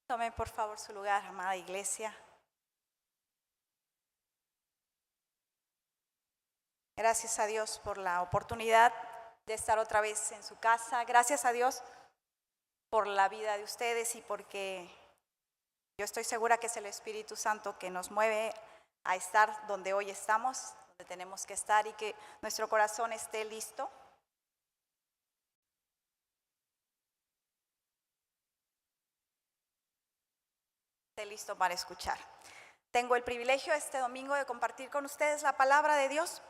Tome por favor su lugar, amada iglesia. Gracias a Dios por la oportunidad de estar otra vez en su casa. Gracias a Dios por la vida de ustedes y porque yo estoy segura que es el Espíritu Santo que nos mueve a estar donde hoy estamos, donde tenemos que estar, y que nuestro corazón esté listo. Esté listo para escuchar. Tengo el privilegio este domingo de compartir con ustedes la palabra de Dios.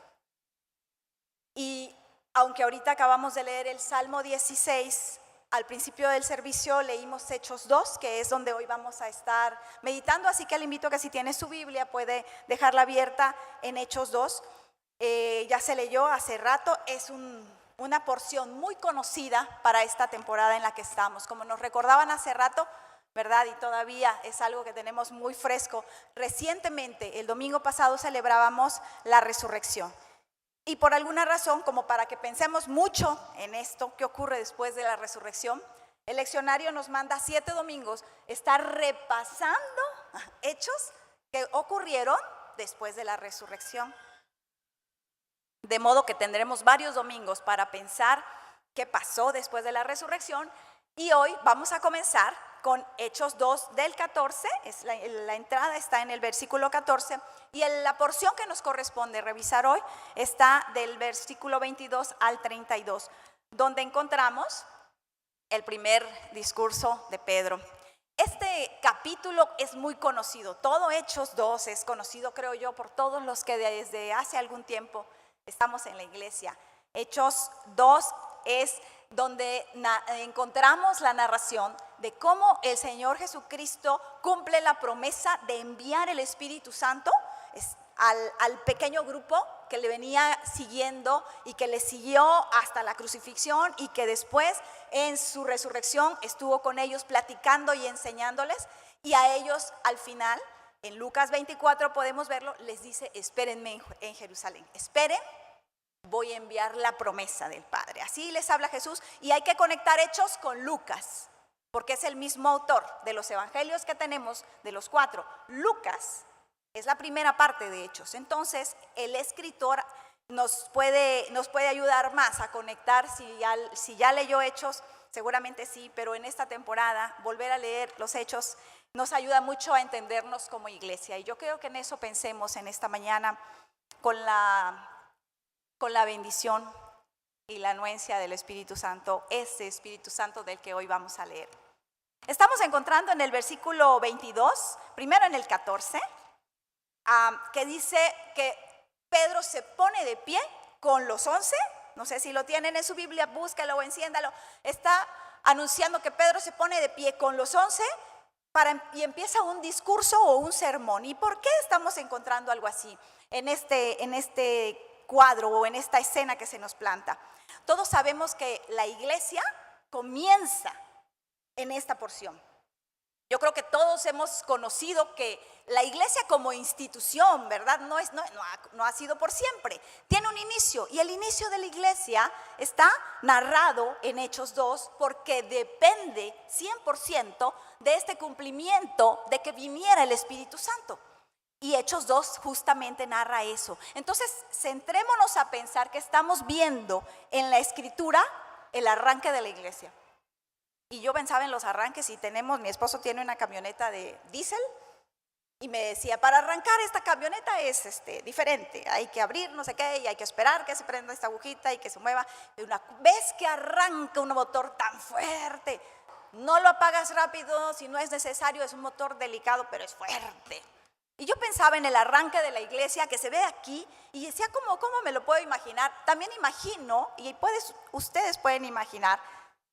Y aunque ahorita acabamos de leer el Salmo 16, al principio del servicio leímos Hechos 2, que es donde hoy vamos a estar meditando, así que le invito a que si tiene su Biblia puede dejarla abierta en Hechos 2. Ya se leyó hace rato, es una porción muy conocida para esta temporada en la que estamos. Como nos recordaban hace rato, ¿verdad? Y todavía es algo que tenemos muy fresco. Recientemente, el domingo pasado, celebrábamos la resurrección. Y por alguna razón, como para que pensemos mucho en esto, ¿qué ocurre después de la resurrección? El leccionario nos manda 7 domingos estar repasando hechos que ocurrieron después de la resurrección. De modo que tendremos varios domingos para pensar qué pasó después de la resurrección. Y hoy vamos a comenzar con Hechos 2 del 14, la entrada está en el versículo 14, y la porción que nos corresponde revisar hoy está del versículo 22 al 32, donde encontramos el primer discurso de Pedro. Este capítulo es muy conocido, todo Hechos 2 es conocido, creo yo, por todos los que desde hace algún tiempo estamos en la iglesia. Hechos 2 es donde encontramos la narración de cómo el Señor Jesucristo cumple la promesa de enviar el Espíritu Santo al pequeño grupo que le venía siguiendo y que le siguió hasta la crucifixión, y que después en su resurrección estuvo con ellos platicando y enseñándoles, y a ellos al final, en Lucas 24 podemos verlo, les dice: espérenme en Jerusalén, esperen, voy a enviar la promesa del Padre. Así les habla Jesús, y hay que conectar Hechos con Lucas, porque es el mismo autor de los evangelios que tenemos, de los 4. Lucas es la primera parte de Hechos. Entonces el escritor nos puede ayudar más a conectar. Si ya leyó Hechos, seguramente sí, pero en esta temporada volver a leer los Hechos nos ayuda mucho a entendernos como iglesia. Y yo creo que en eso pensemos en esta mañana, con la bendición y la anuencia del Espíritu Santo, ese Espíritu Santo del que hoy vamos a leer. Estamos encontrando en el versículo 22, primero en el 14, que dice que Pedro se pone de pie con los 11, no sé si lo tienen en su Biblia, búscalo o enciéndalo, está anunciando que Pedro se pone de pie con los 11 y empieza un discurso o un sermón. ¿Y por qué estamos encontrando algo así en este cuadro o en esta escena que se nos planta? Todos sabemos que la iglesia comienza en esta porción. Yo creo que todos hemos conocido que la iglesia como institución, ¿verdad? No ha sido por siempre. Tiene un inicio, y el inicio de la iglesia está narrado en Hechos 2 porque depende 100% de este cumplimiento de que viniera el Espíritu Santo. Y Hechos 2 justamente narra eso. Entonces, centrémonos a pensar que estamos viendo en la escritura el arranque de la iglesia. Y yo pensaba en los arranques, y mi esposo tiene una camioneta de diésel, y me decía: para arrancar esta camioneta es diferente, hay que abrir no sé qué, y hay que esperar que se prenda esta agujita y que se mueva. Y una vez que arranca un motor tan fuerte, no lo apagas rápido si no es necesario, es un motor delicado, pero es fuerte. Y yo pensaba en el arranque de la iglesia que se ve aquí, y decía: ¿cómo me lo puedo imaginar? También imagino, y ustedes pueden imaginar,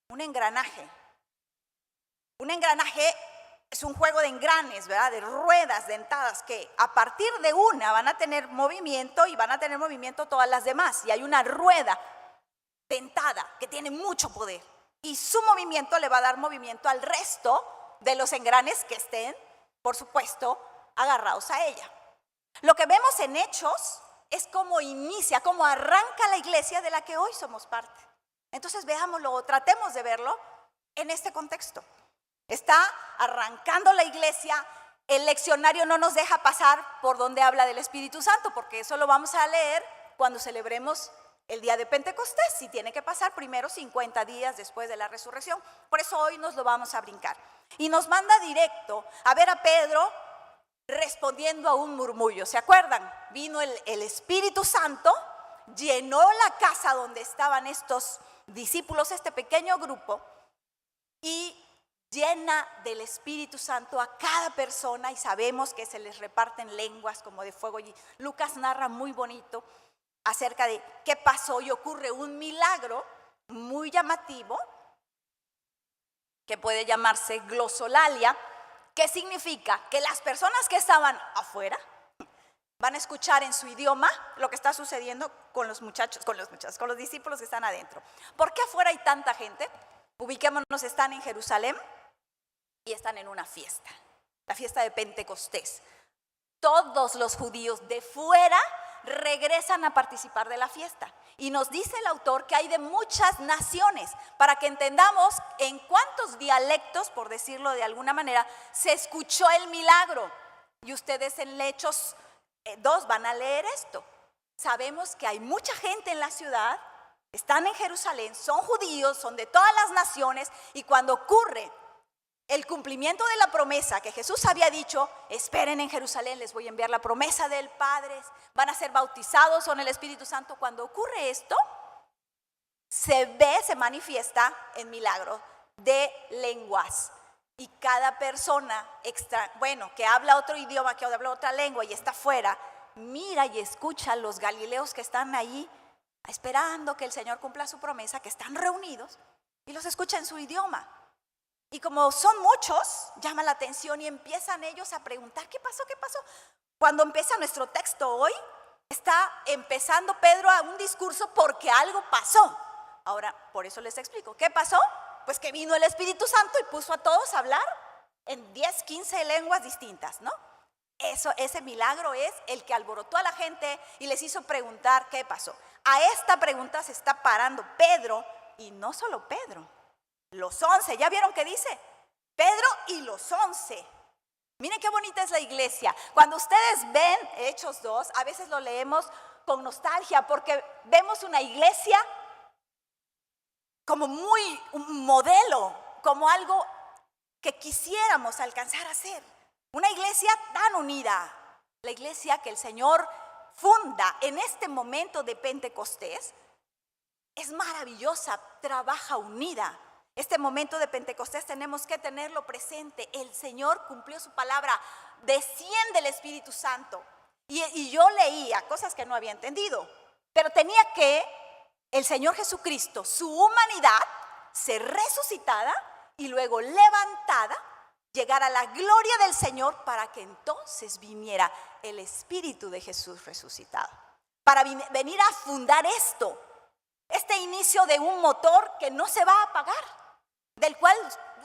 un engranaje. Un engranaje es un juego de engranes, ¿verdad? De ruedas dentadas que a partir de una van a tener movimiento, y van a tener movimiento todas las demás. Y hay una rueda dentada que tiene mucho poder, y su movimiento le va a dar movimiento al resto de los engranes que estén, por supuesto, agarrados a ella. Lo que vemos en Hechos es cómo inicia, cómo arranca la iglesia de la que hoy somos parte. Entonces veámoslo, o tratemos de verlo en este contexto. Está arrancando la iglesia. El leccionario no nos deja pasar por donde habla del Espíritu Santo, porque eso lo vamos a leer cuando celebremos el día de Pentecostés, y tiene que pasar primero 50 días después de la resurrección. Por eso hoy nos lo vamos a brincar. Y nos manda directo a ver a Pedro respondiendo a un murmullo. ¿Se acuerdan? Vino el Espíritu Santo, llenó la casa donde estaban estos discípulos, este pequeño grupo, y llena del Espíritu Santo a cada persona, y sabemos que se les reparten lenguas como de fuego. Y Lucas narra muy bonito acerca de qué pasó, y ocurre un milagro muy llamativo que puede llamarse glosolalia, que significa que las personas que estaban afuera van a escuchar en su idioma lo que está sucediendo con los discípulos que están adentro. ¿Por qué afuera hay tanta gente? Ubiquémonos, están en Jerusalén y están en una fiesta, la fiesta de Pentecostés. Todos los judíos de fuera regresan a participar de la fiesta. Y nos dice el autor que hay de muchas naciones, para que entendamos en cuántos dialectos, por decirlo de alguna manera, se escuchó el milagro. Y ustedes en Hechos 2 van a leer esto. Sabemos que hay mucha gente en la ciudad, están en Jerusalén, son judíos, son de todas las naciones, y cuando ocurre el cumplimiento de la promesa que Jesús había dicho, esperen en Jerusalén, les voy a enviar la promesa del Padre, van a ser bautizados con el Espíritu Santo. Cuando ocurre esto, se manifiesta en milagro de lenguas. Y cada persona que habla otro idioma, que habla otra lengua y está afuera, mira y escucha a los galileos que están ahí esperando que el Señor cumpla su promesa, que están reunidos, y los escucha en su idioma. Y como son muchos, llama la atención y empiezan ellos a preguntar, ¿qué pasó? ¿Qué pasó? Cuando empieza nuestro texto hoy, está empezando Pedro a un discurso porque algo pasó. Ahora, por eso les explico. ¿Qué pasó? Pues que vino el Espíritu Santo y puso a todos a hablar en 10, 15 lenguas distintas, ¿no? Ese milagro es el que alborotó a la gente y les hizo preguntar qué pasó. A esta pregunta se está parando Pedro, y no solo Pedro. Los 11, ¿ya vieron qué dice? Pedro y los 11. Miren qué bonita es la iglesia. Cuando ustedes ven Hechos 2, a veces lo leemos con nostalgia porque vemos una iglesia como muy un modelo, como algo que quisiéramos alcanzar a ser. Una iglesia tan unida, la iglesia que el Señor funda en este momento de Pentecostés, es maravillosa, trabaja unida. Este momento de Pentecostés tenemos que tenerlo presente. El Señor cumplió su palabra, desciende el Espíritu Santo. Y yo leía cosas que no había entendido, pero tenía que el Señor Jesucristo, su humanidad, ser resucitada y luego levantada, llegar a la gloria del Señor, para que entonces viniera el Espíritu de Jesús resucitado, para venir a fundar este inicio de un motor que no se va a apagar, del cual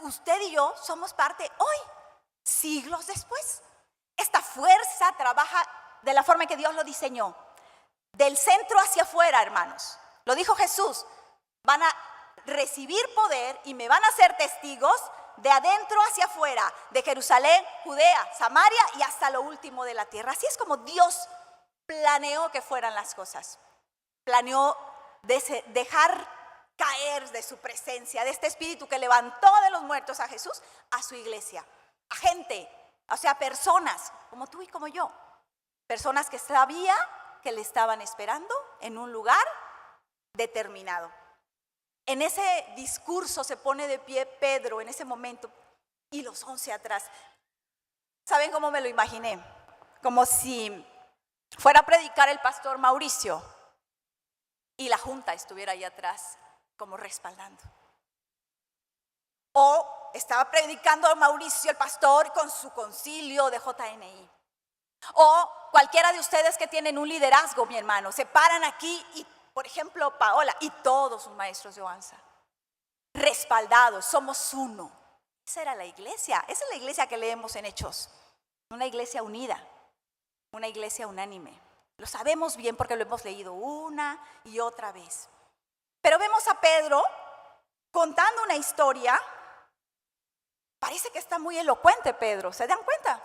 usted y yo somos parte hoy, siglos después. Esta fuerza trabaja de la forma que Dios lo diseñó, del centro hacia afuera, hermanos. Lo dijo Jesús, van a recibir poder y me van a ser testigos de adentro hacia afuera, de Jerusalén, Judea, Samaria y hasta lo último de la tierra. Así es como Dios planeó que fueran las cosas. Planeó dejar caer de su presencia, de este espíritu que levantó de los muertos a Jesús, a su iglesia, a gente, o sea, personas como tú y como yo, personas que sabía que le estaban esperando en un lugar determinado. En ese discurso se pone de pie Pedro en ese momento y los 11 atrás. ¿Saben cómo me lo imaginé? Como si fuera a predicar el pastor Mauricio y la junta estuviera ahí atrás como respaldando. O estaba predicando Mauricio, el pastor, con su concilio de JNI. O cualquiera de ustedes que tienen un liderazgo, mi hermano, se paran aquí y, por ejemplo, Paola y todos sus maestros de Oanza, respaldados, somos uno. Esa era la iglesia, esa es la iglesia que leemos en Hechos. Una iglesia unida, una iglesia unánime. Lo sabemos bien porque lo hemos leído una y otra vez. Pero vemos a Pedro contando una historia Parece que está muy elocuente Pedro, ¿se dan cuenta?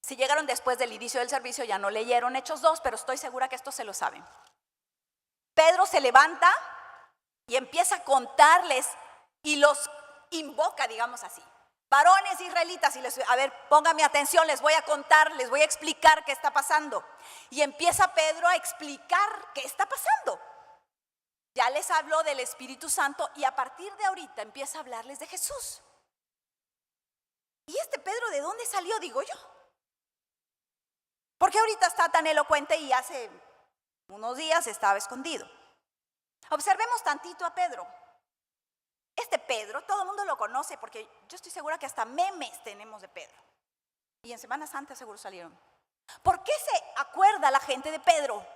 Si llegaron después del inicio del servicio ya no leyeron Hechos 2, pero estoy segura que esto se lo saben. Pedro se levanta y empieza a contarles y los invoca, digamos así. Varones israelitas, y a ver, pónganme atención, les voy a contar, les voy a explicar qué está pasando. Y empieza Pedro a explicar qué está pasando. Ya les habló del Espíritu Santo y a partir de ahorita empieza a hablarles de Jesús. ¿Y este Pedro de dónde salió, digo yo? Porque ahorita está tan elocuente y hace unos días estaba escondido. Observemos tantito a Pedro. Este Pedro, todo el mundo lo conoce porque yo estoy segura que hasta memes tenemos de Pedro. Y en Semana Santa seguro salieron. ¿Por qué se acuerda la gente de Pedro?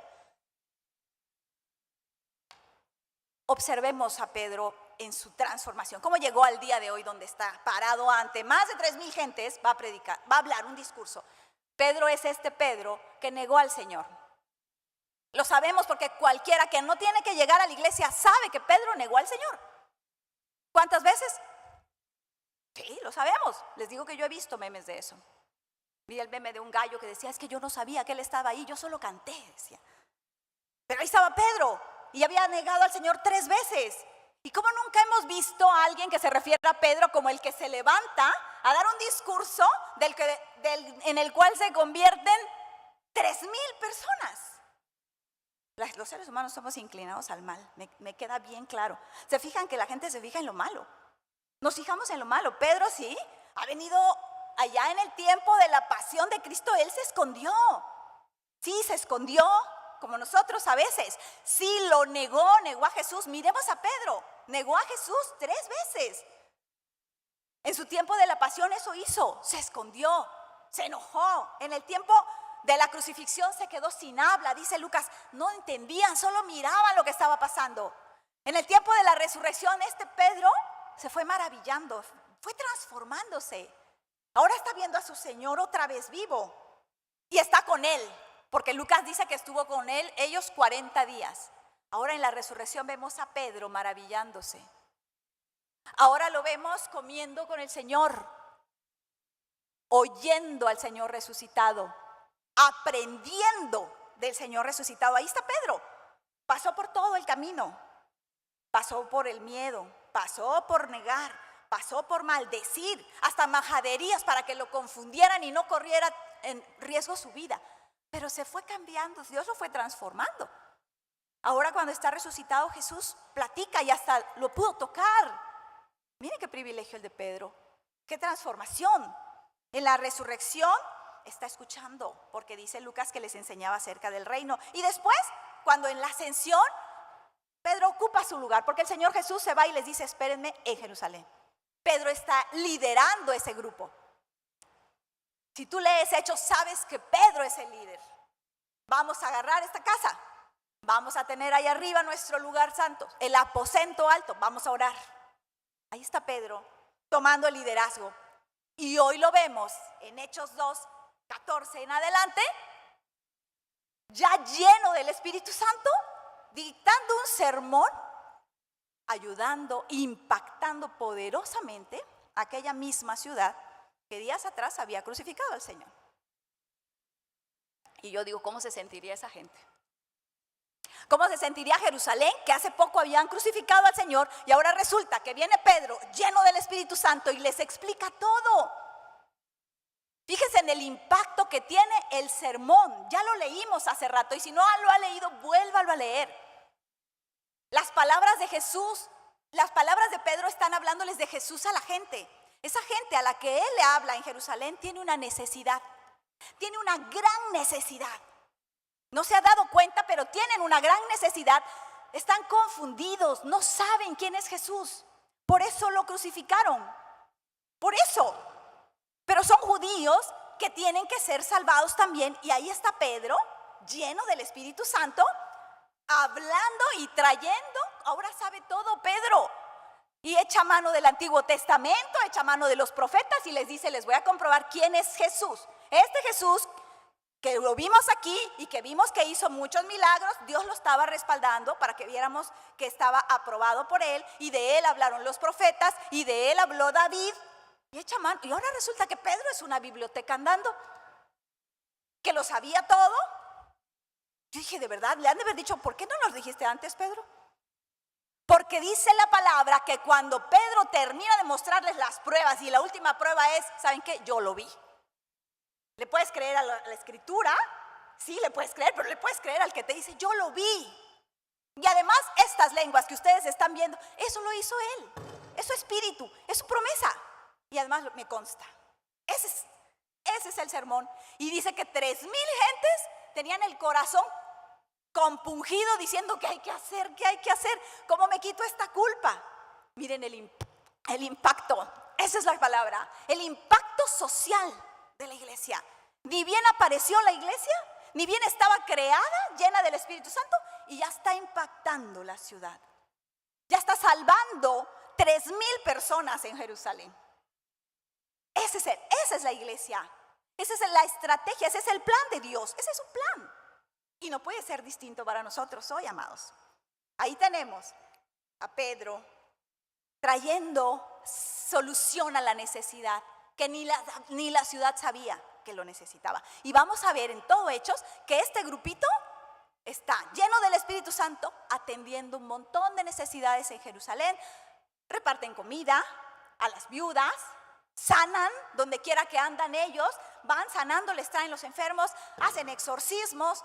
Observemos a Pedro en su transformación. ¿Cómo llegó al día de hoy donde está parado ante más de 3,000 gentes? Va a predicar, va a hablar un discurso. Pedro es este Pedro que negó al Señor. Lo sabemos porque cualquiera que no tiene que llegar a la iglesia sabe que Pedro negó al Señor. ¿Cuántas veces? Sí, lo sabemos. Les digo que yo he visto memes de eso. Vi el meme de un gallo que decía, es que yo no sabía que él estaba ahí, yo solo canté, decía. Pero ahí estaba Pedro y había negado al Señor 3 veces. ¿Y cómo nunca hemos visto a alguien que se refiere a Pedro como el que se levanta a dar un discurso en el cual se convierten 3,000 personas? Los seres humanos somos inclinados al mal, me queda bien claro. Se fijan que la gente se fija en lo malo. Nos fijamos en lo malo. Pedro sí, ha venido allá en el tiempo de la pasión de Cristo, él se escondió. Sí, se escondió, como nosotros a veces. Sí, lo negó a Jesús. Miremos a Pedro, negó a Jesús 3 veces. En su tiempo de la pasión eso hizo, se escondió, se enojó. En el tiempo de la crucifixión se quedó sin habla, dice Lucas, no entendían, solo miraban lo que estaba pasando. En el tiempo de la resurrección este Pedro se fue maravillando, fue transformándose. Ahora está viendo a su Señor otra vez vivo y está con él, porque Lucas dice que estuvo con él ellos 40 días. Ahora en la resurrección vemos a Pedro maravillándose. Ahora lo vemos comiendo con el Señor, oyendo al Señor resucitado, aprendiendo del Señor resucitado. Ahí está Pedro. Pasó por todo el camino. Pasó por el miedo, pasó por negar, pasó por maldecir, hasta majaderías para que lo confundieran y no corriera en riesgo su vida. Pero se fue cambiando, Dios lo fue transformando. Ahora cuando está resucitado Jesús platica y hasta lo pudo tocar. Miren qué privilegio el de Pedro, qué transformación. En la resurrección está escuchando, porque dice Lucas que les enseñaba acerca del reino. Y después, cuando en la ascensión, Pedro ocupa su lugar, porque el Señor Jesús se va y les dice, espérenme en Jerusalén. Pedro está liderando ese grupo. Si tú lees Hechos, sabes que Pedro es el líder. Vamos a agarrar esta casa. Vamos a tener ahí arriba nuestro lugar santo, el aposento alto. Vamos a orar. Ahí está Pedro tomando el liderazgo. Y hoy lo vemos en Hechos 2, 14 en adelante, ya lleno del Espíritu Santo, dictando un sermón, ayudando, impactando poderosamente aquella misma ciudad que días atrás había crucificado al Señor. Y yo digo, ¿cómo se sentiría esa gente? ¿Cómo se sentiría Jerusalén, que hace poco habían crucificado al Señor y ahora resulta que viene Pedro lleno del Espíritu Santo y les explica todo? Fíjense en el impacto que tiene el sermón. Ya lo leímos hace rato y si no lo ha leído, vuélvalo a leer. Las palabras de Jesús, las palabras de Pedro están hablándoles de Jesús a la gente. Esa gente a la que él le habla en Jerusalén tiene una necesidad, tiene una gran necesidad. No se ha dado cuenta, pero tienen una gran necesidad. Están confundidos, no saben quién es Jesús. Por eso lo crucificaron. Por eso. Pero son judíos que tienen que ser salvados también. Y ahí está Pedro, lleno del Espíritu Santo, hablando y trayendo. Ahora sabe todo Pedro. Y echa mano del Antiguo Testamento, echa mano de los profetas y les dice, les voy a comprobar quién es Jesús. Este Jesús que lo vimos aquí y que vimos que hizo muchos milagros, Dios lo estaba respaldando para que viéramos que estaba aprobado por él, y de él hablaron los profetas y de él habló David. Y echa mano, y ahora resulta que Pedro es una biblioteca andando, que lo sabía todo. Yo dije, de verdad, le han de haber dicho, ¿por qué no nos dijiste antes, Pedro? Porque dice la palabra que cuando Pedro termina de mostrarles las pruebas, y la última prueba es, ¿saben qué? Yo lo vi. ¿Le puedes creer a la escritura? Sí, le puedes creer, pero le puedes creer al que te dice, yo lo vi. Y además, estas lenguas que ustedes están viendo, eso lo hizo él. Es su espíritu, es su promesa. Y además me consta. Ese es el sermón. Y dice que 3,000 gentes tenían el corazón compungido diciendo, ¿qué hay que hacer? ¿Qué hay que hacer? ¿Cómo me quito esta culpa? Miren el impacto. Esa es la palabra. El impacto social de la iglesia. Ni bien apareció la iglesia, ni bien estaba creada, llena del Espíritu Santo, y ya está impactando la ciudad. Ya está salvando 3,000 personas en Jerusalén. Esa es la iglesia. Esa es la estrategia, ese es el plan de Dios. Ese es su plan. Y no puede ser distinto para nosotros hoy, amados. Ahí tenemos a Pedro trayendo solución a la necesidad que ni la ciudad sabía que lo necesitaba. Y vamos a ver en todo Hechos que este grupito está lleno del Espíritu Santo, atendiendo un montón de necesidades en Jerusalén. Reparten comida a las viudas, sanan donde quiera que andan ellos, van sanando, les traen los enfermos, hacen exorcismos.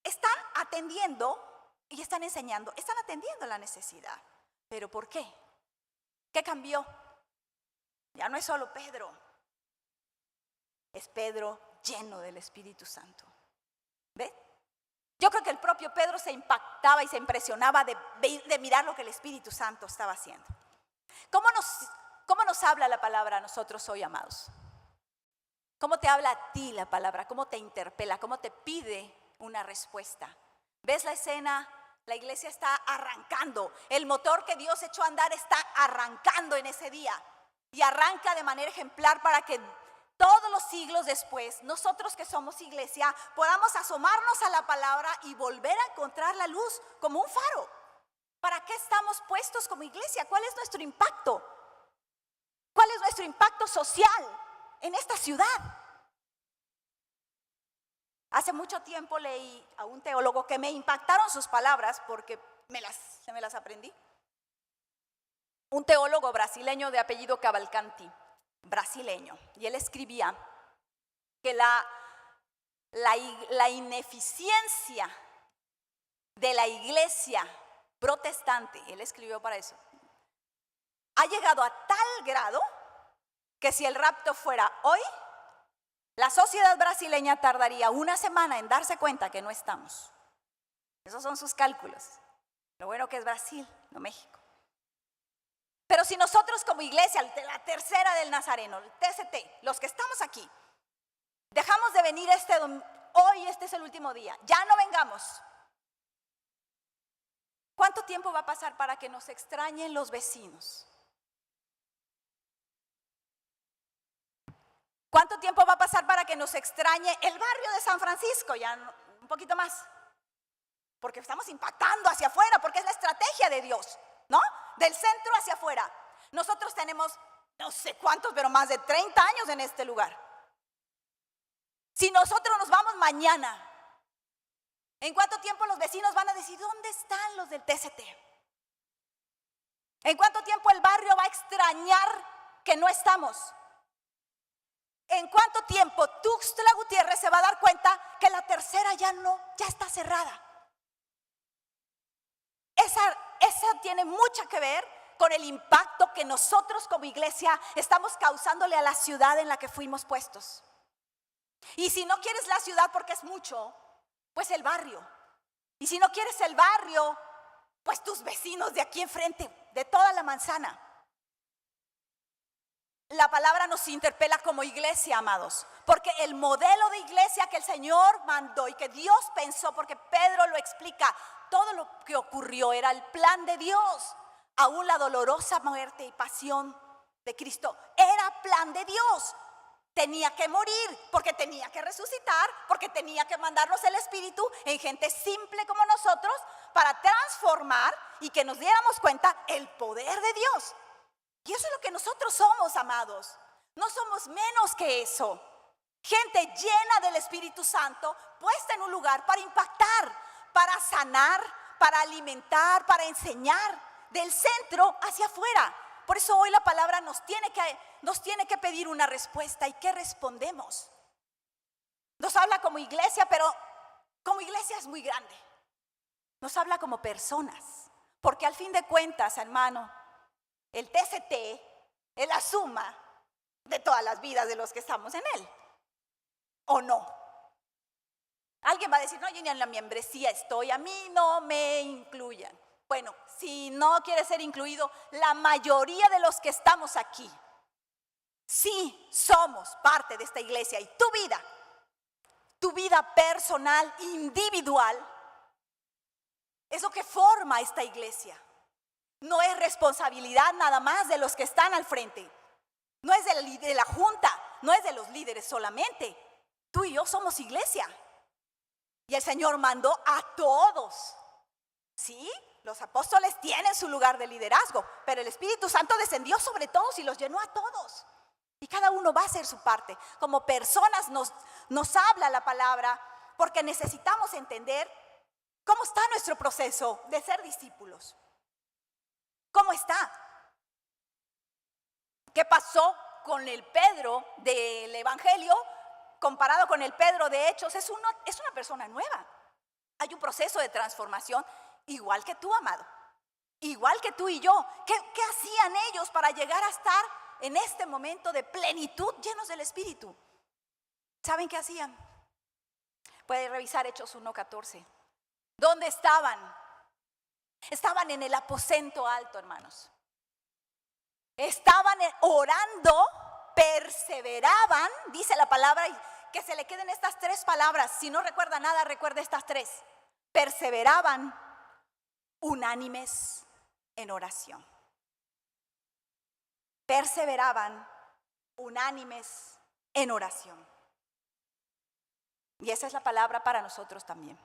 Están atendiendo y están enseñando, están atendiendo la necesidad. ¿Pero por qué? ¿Qué cambió? Ya no es solo Pedro, es Pedro lleno del Espíritu Santo. ¿Ve? Yo creo que el propio Pedro se impactaba y se impresionaba de mirar lo que el Espíritu Santo estaba haciendo. ¿Cómo nos habla la palabra a nosotros hoy, amados? ¿Cómo te habla a ti la palabra? ¿Cómo te interpela? ¿Cómo te pide una respuesta? ¿Ves la escena? La iglesia está arrancando. El motor que Dios echó a andar está arrancando en ese día. Y arranca de manera ejemplar para que todos los siglos después, nosotros que somos iglesia, podamos asomarnos a la palabra y volver a encontrar la luz como un faro. ¿Para qué estamos puestos como iglesia? ¿Cuál es nuestro impacto? ¿Cuál es nuestro impacto social en esta ciudad? Hace mucho tiempo leí a un teólogo que me impactaron sus palabras porque se me las aprendí. Un teólogo brasileño de apellido Cavalcanti, brasileño, y él escribía que la ineficiencia de la iglesia protestante, él escribió para eso, ha llegado a tal grado que si el rapto fuera hoy, la sociedad brasileña tardaría 1 semana en darse cuenta que no estamos. Esos son sus cálculos. Lo bueno que es Brasil, no México. Pero si nosotros como iglesia, la tercera del Nazareno, el TCT, los que estamos aquí, dejamos de venir hoy, este es el último día, ya no vengamos. ¿Cuánto tiempo va a pasar para que nos extrañen los vecinos? ¿Cuánto tiempo va a pasar para que nos extrañe el barrio de San Francisco? Ya un poquito más. Porque estamos impactando hacia afuera, porque es la estrategia de Dios, ¿no? Del centro hacia afuera. Nosotros tenemos, no sé cuántos, pero más de 30 años en este lugar. Si nosotros nos vamos mañana, ¿en cuánto tiempo los vecinos van a decir, ¿dónde están los del TCT? ¿En cuánto tiempo el barrio va a extrañar que no estamos? ¿En cuánto tiempo Tuxtla Gutiérrez se va a dar cuenta que la tercera ya está cerrada? Esa tiene mucho que ver con el impacto que nosotros como iglesia estamos causándole a la ciudad en la que fuimos puestos. Y si no quieres la ciudad porque es mucho, pues el barrio. Y si no quieres el barrio, pues tus vecinos de aquí enfrente, de toda la manzana. La palabra nos interpela como iglesia, amados, porque el modelo de iglesia que el Señor mandó y que Dios pensó, porque Pedro lo explica, todo lo que ocurrió era el plan de Dios. Aún la dolorosa muerte y pasión de Cristo era plan de Dios. tenía que morir, porque tenía que resucitar, porque tenía que mandarnos el Espíritu en gente simple como nosotros para transformar y que nos diéramos cuenta el poder de Dios. Y eso es lo que nosotros somos, amados. No somos menos que eso. Gente llena del Espíritu Santo, puesta en un lugar para impactar, para sanar, para alimentar, para enseñar, del centro hacia afuera. Por eso hoy la palabra nos tiene que pedir una respuesta. ¿Y qué respondemos? Nos habla como iglesia, pero como iglesia es muy grande. Nos habla como personas, porque al fin de cuentas, hermano, el TCT es la suma de todas las vidas de los que estamos en él, ¿o no? Alguien va a decir, no, yo ni en la membresía estoy, a mí no me incluyan. Bueno, si no quieres ser incluido, la mayoría de los que estamos aquí, sí somos parte de esta iglesia. Y tu vida personal, individual, es lo que forma esta iglesia. No es responsabilidad nada más de los que están al frente. No es de la junta, no es de los líderes solamente. Tú y yo somos iglesia. Y el Señor mandó a todos. ¿Sí? Los apóstoles tienen su lugar de liderazgo, pero el Espíritu Santo descendió sobre todos y los llenó a todos. Y cada uno va a hacer su parte. Como personas nos habla la palabra, porque necesitamos entender cómo está nuestro proceso de ser discípulos. ¿Cómo está? ¿Qué pasó con el Pedro del Evangelio comparado con el Pedro de Hechos? Es una persona nueva. Hay un proceso de transformación, igual que tú, amado. Igual que tú y yo. ¿Qué hacían ellos para llegar a estar en este momento de plenitud, llenos del Espíritu? ¿Saben qué hacían? Puede revisar Hechos 1:14. ¿Dónde estaban? Estaban en el aposento alto, hermanos. Estaban orando, perseveraban, dice la palabra, y que se le queden estas tres palabras. Si no recuerda nada, recuerde estas tres. Perseveraban, unánimes en oración. Perseveraban, unánimes en oración. Y esa es la palabra para nosotros también.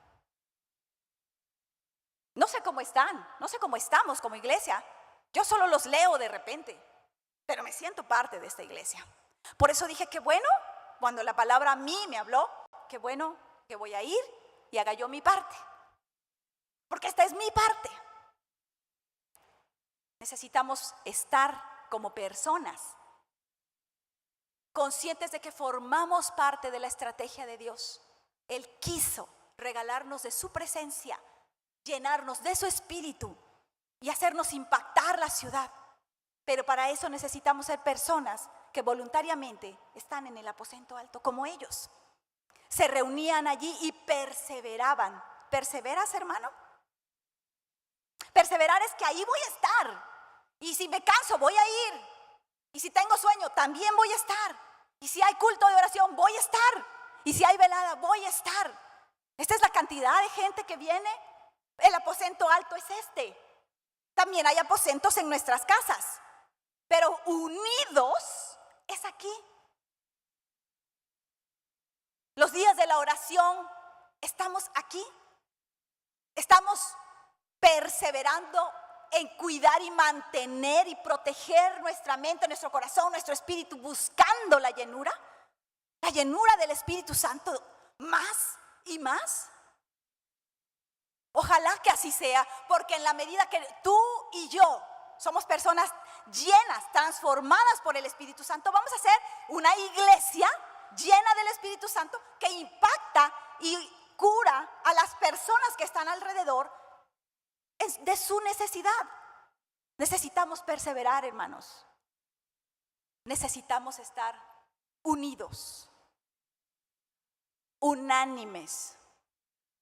No sé cómo están, no sé cómo estamos como iglesia. Yo solo los leo de repente, pero me siento parte de esta iglesia. Por eso dije que bueno, cuando la palabra a mí me habló, qué bueno que voy a ir y haga yo mi parte. Porque esta es mi parte. Necesitamos estar como personas, conscientes de que formamos parte de la estrategia de Dios. Él quiso regalarnos de su presencia, llenarnos de su espíritu y hacernos impactar la ciudad. Pero para eso necesitamos ser personas que voluntariamente están en el aposento alto, como ellos. Se reunían allí y perseveraban. ¿Perseveras, hermano? Perseverar es que ahí voy a estar. Y si me canso, voy a ir. Y si tengo sueño, también voy a estar. Y si hay culto de oración, voy a estar. Y si hay velada, voy a estar. Esta es la cantidad de gente que viene. El aposento alto es este. También hay aposentos en nuestras casas, pero unidos es aquí. Los días de la oración estamos aquí. Estamos perseverando en cuidar y mantener y proteger nuestra mente, nuestro corazón, nuestro espíritu, buscando la llenura del Espíritu Santo más y más. Ojalá que así sea, porque en la medida que tú y yo somos personas llenas, transformadas por el Espíritu Santo, vamos a ser una iglesia llena del Espíritu Santo que impacta y cura a las personas que están alrededor de su necesidad. Necesitamos perseverar, hermanos. Necesitamos estar unidos, unánimes,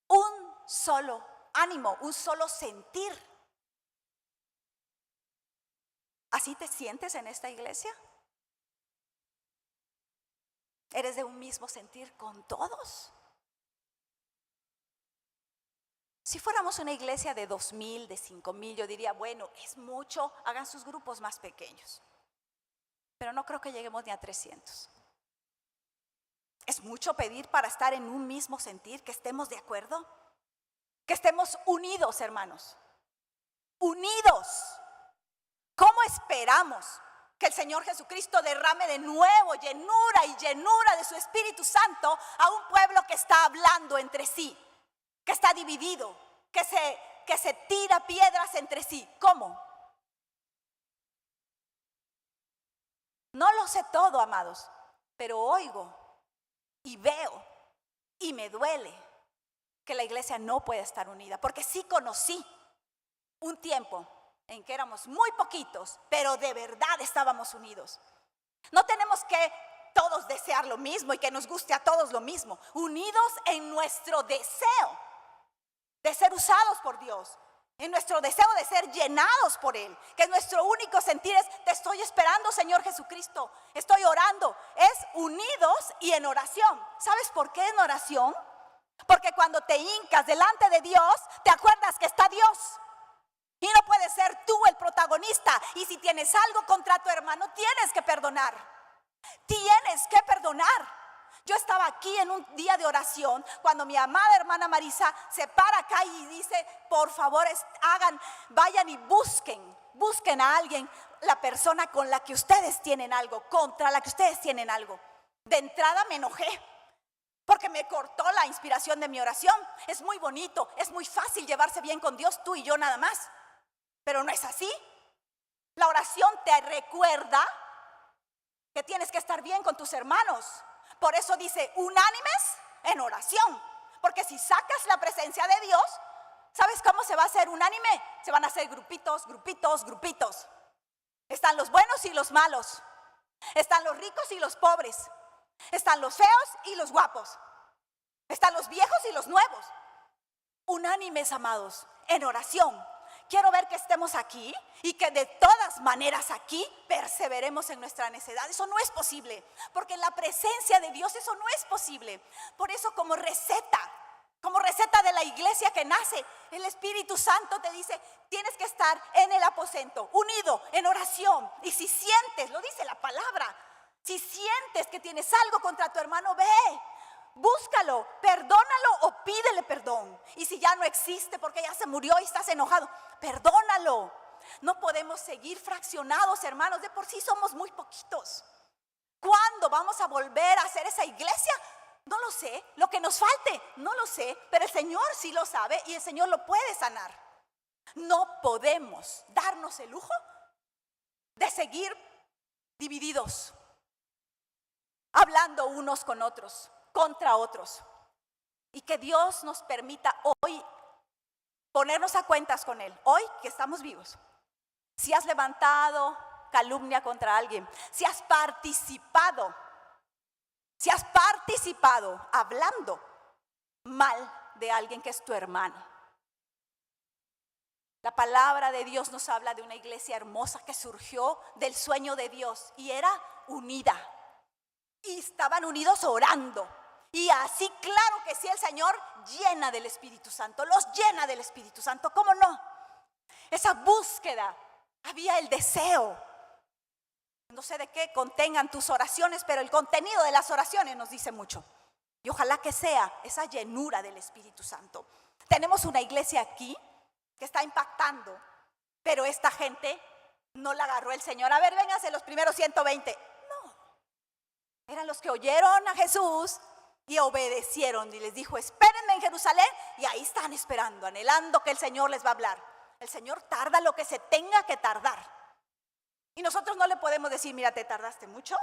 un solo ánimo, un solo sentir. ¿Así te sientes en esta iglesia? ¿Eres de un mismo sentir con todos? Si fuéramos una iglesia de 2,000, de 5,000, yo diría, bueno, es mucho, hagan sus grupos más pequeños. Pero no creo que lleguemos ni a 300. ¿Es mucho pedir para estar en un mismo sentir, que estemos de acuerdo? Que estemos unidos, hermanos. Unidos. ¿Cómo esperamos que el Señor Jesucristo derrame de nuevo llenura y llenura de su Espíritu Santo a un pueblo que está hablando entre sí, que está dividido, que se tira piedras entre sí? ¿Cómo? No lo sé todo, amados, pero oigo y veo y me duele que la iglesia no puede estar unida, porque sí conocí un tiempo en que éramos muy poquitos, pero de verdad estábamos unidos. No tenemos que todos desear lo mismo y que nos guste a todos lo mismo, unidos en nuestro deseo de ser usados por Dios, en nuestro deseo de ser llenados por Él, que nuestro único sentir es: te estoy esperando, Señor Jesucristo, estoy orando. Es unidos y en oración. ¿Sabes por qué en oración? Porque cuando te hincas delante de Dios, te acuerdas que está Dios. Y no puedes ser tú el protagonista. Y si tienes algo contra tu hermano, tienes que perdonar. Tienes que perdonar. Yo estaba aquí en un día de oración cuando mi amada hermana Marisa se para acá y dice: por favor, vayan y busquen a alguien, la persona con la que ustedes tienen algo, contra la que ustedes tienen algo. De entrada me enojé, porque me cortó la inspiración de mi oración. Es muy bonito, es muy fácil llevarse bien con Dios, tú y yo nada más, pero no es así. La oración te recuerda que tienes que estar bien con tus hermanos. Por eso dice: unánimes en oración. Porque si sacas la presencia de Dios, ¿sabes cómo se va a hacer unánime? Se van a hacer grupitos, grupitos, grupitos. Están los buenos y los malos. Están los ricos y los pobres. Están los feos y los guapos. Están los viejos y los nuevos. Unánimes, amados, en oración. Quiero ver que estemos aquí y que de todas maneras aquí perseveremos en nuestra necedad. Eso no es posible, porque en la presencia de Dios eso no es posible. Por eso, como receta de la iglesia que nace, el Espíritu Santo te dice: tienes que estar en el aposento, unido, en oración. Y si sientes, lo dice la palabra, si sientes que tienes algo contra tu hermano, ve, búscalo, perdónalo o pídele perdón. Y si ya no existe porque ya se murió y estás enojado, perdónalo. No podemos seguir fraccionados, hermanos. De por sí somos muy poquitos. ¿Cuándo vamos a volver a hacer esa iglesia? No lo sé. Lo que nos falte, no lo sé. Pero el Señor sí lo sabe y el Señor lo puede sanar. No podemos darnos el lujo de seguir divididos, hablando unos con otros, contra otros. Y que Dios nos permita hoy ponernos a cuentas con Él. Hoy que estamos vivos. Si has levantado calumnia contra alguien, si has participado hablando mal de alguien que es tu hermano. La palabra de Dios nos habla de una iglesia hermosa que surgió del sueño de Dios y era unida. Y estaban unidos orando. Y así, claro que sí, el Señor llena del Espíritu Santo, los llena del Espíritu Santo. ¿Cómo no? Esa búsqueda, había el deseo. No sé de qué contengan tus oraciones, pero el contenido de las oraciones nos dice mucho. Y ojalá que sea esa llenura del Espíritu Santo. Tenemos una iglesia aquí que está impactando, pero esta gente no la agarró el Señor. A ver, vénganse los primeros 120. No, eran los que oyeron a Jesús y obedecieron. Y les dijo: espérenme en Jerusalén. Y ahí están esperando, anhelando que el Señor les va a hablar. El Señor tarda lo que se tenga que tardar. Y nosotros no le podemos decir: mira, te tardaste mucho,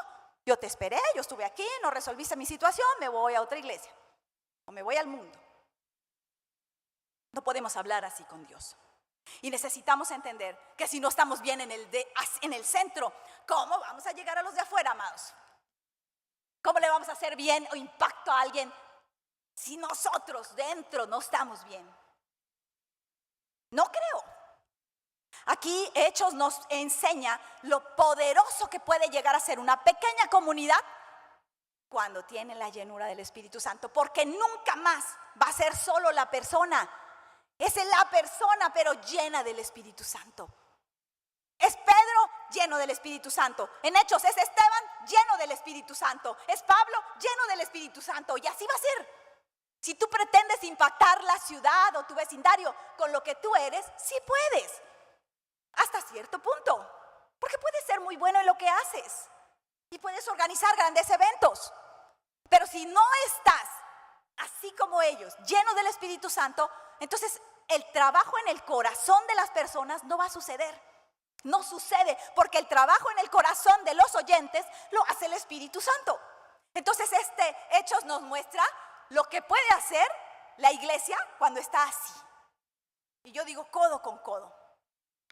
yo te esperé, yo estuve aquí, no resolviste mi situación, me voy a otra iglesia o me voy al mundo. No podemos hablar así con Dios. Y necesitamos entender que si no estamos bien en el centro, ¿cómo vamos a llegar a los de afuera, amados? ¿Cómo le vamos a hacer bien o impacto a alguien si nosotros dentro no estamos bien? No creo. Aquí Hechos nos enseña lo poderoso que puede llegar a ser una pequeña comunidad cuando tiene la llenura del Espíritu Santo, porque nunca más va a ser solo la persona. Es la persona, pero llena del Espíritu Santo. Es Pedro lleno del Espíritu Santo. En Hechos es Esteban lleno del Espíritu Santo. Es Pablo lleno del Espíritu Santo. Y así va a ser. Si tú pretendes impactar la ciudad o tu vecindario con lo que tú eres, sí puedes. Hasta cierto punto. Porque puedes ser muy bueno en lo que haces. Y puedes organizar grandes eventos. Pero si no estás, así como ellos, lleno del Espíritu Santo, entonces el trabajo en el corazón de las personas no va a suceder. No sucede porque el trabajo en el corazón de los oyentes lo hace el Espíritu Santo. Entonces Hechos nos muestra lo que puede hacer la iglesia cuando está así. Y yo digo codo con codo.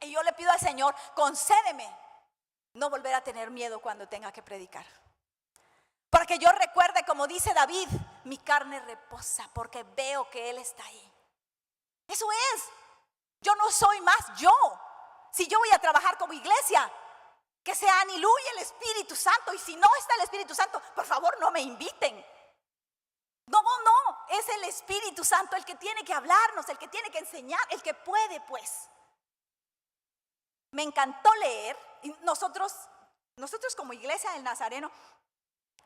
Y yo le pido al Señor, concédeme no volver a tener miedo cuando tenga que predicar. Para que yo recuerde, como dice David, mi carne reposa porque veo que Él está ahí. Eso es. Yo no soy más yo. Si yo voy a trabajar como iglesia, que sea Anilú y el Espíritu Santo. Y si no está el Espíritu Santo, por favor no me inviten. No, es el Espíritu Santo el que tiene que hablarnos, el que tiene que enseñar, el que puede, pues. Me encantó leer, y nosotros como iglesia del Nazareno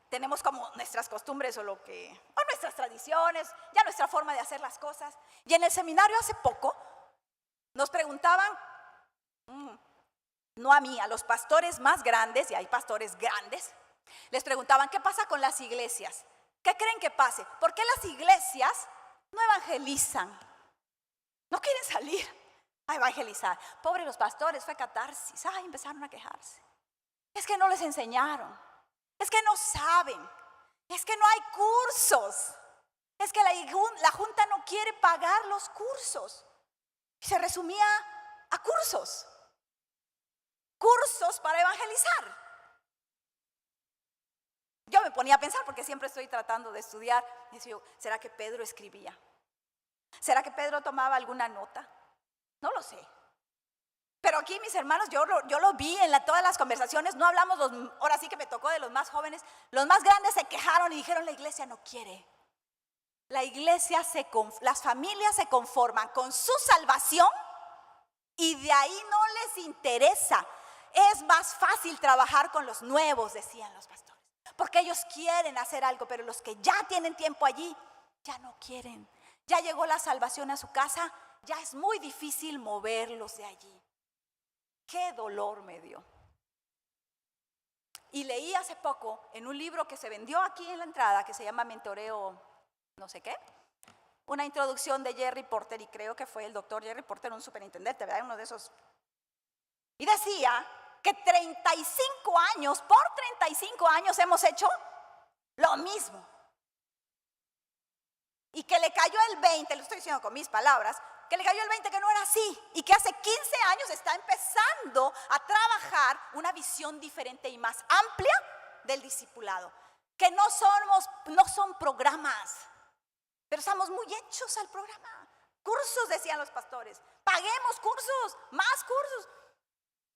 tenemos como nuestras costumbres o nuestras tradiciones, ya nuestra forma de hacer las cosas. Y en el seminario hace poco nos preguntaban, no a mí, a los pastores más grandes, y hay pastores grandes, les preguntaban, ¿qué pasa con las iglesias? ¿Qué creen que pase? ¿Por qué las iglesias no evangelizan? No quieren salir a evangelizar. Pobres los pastores, fue catarsis. Ay, empezaron a quejarse. Es que no les enseñaron. Es que no saben. Es que no hay cursos. Es que la junta no quiere pagar los cursos. Se resumía a cursos. Cursos para evangelizar. Yo me ponía a pensar, porque siempre estoy tratando de estudiar, y decía yo, ¿será que Pedro escribía? ¿Será que Pedro tomaba alguna nota? No lo sé. Pero aquí mis hermanos, yo lo vi en todas las conversaciones, no hablamos, ahora sí que me tocó de los más jóvenes, los más grandes se quejaron y dijeron, la iglesia no quiere. La iglesia, las familias se conforman con su salvación y de ahí no les interesa. Es más fácil trabajar con los nuevos, decían los pastores. Porque ellos quieren hacer algo, pero los que ya tienen tiempo allí, ya no quieren. Ya llegó la salvación a su casa, ya es muy difícil moverlos de allí. Qué dolor me dio. Y leí hace poco en un libro que se vendió aquí en la entrada, que se llama Mentoreo no sé qué, una introducción de Jerry Porter, y creo que fue el doctor Jerry Porter, un superintendente, ¿verdad? Uno de esos. Y decía que 35 años, por 35 años hemos hecho lo mismo. Y que le cayó el 20, lo estoy diciendo con mis palabras, que le cayó el 20 que no era así. Y que hace 15 años está empezando a trabajar una visión diferente y más amplia del discipulado. Que no son programas, pero estamos muy hechos al programa. Cursos, decían los pastores. Paguemos cursos, más cursos.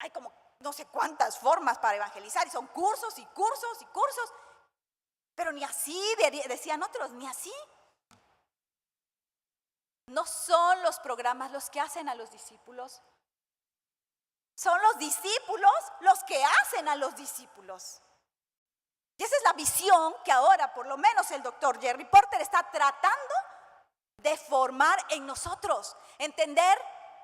Hay como no sé cuántas formas para evangelizar y son cursos y cursos y cursos. Pero ni así, decían otros, ni así. No son los programas los que hacen a los discípulos. Son los discípulos los que hacen a los discípulos. Y esa es la visión que ahora, por lo menos el doctor Jerry Porter está tratando de formar en nosotros. Entender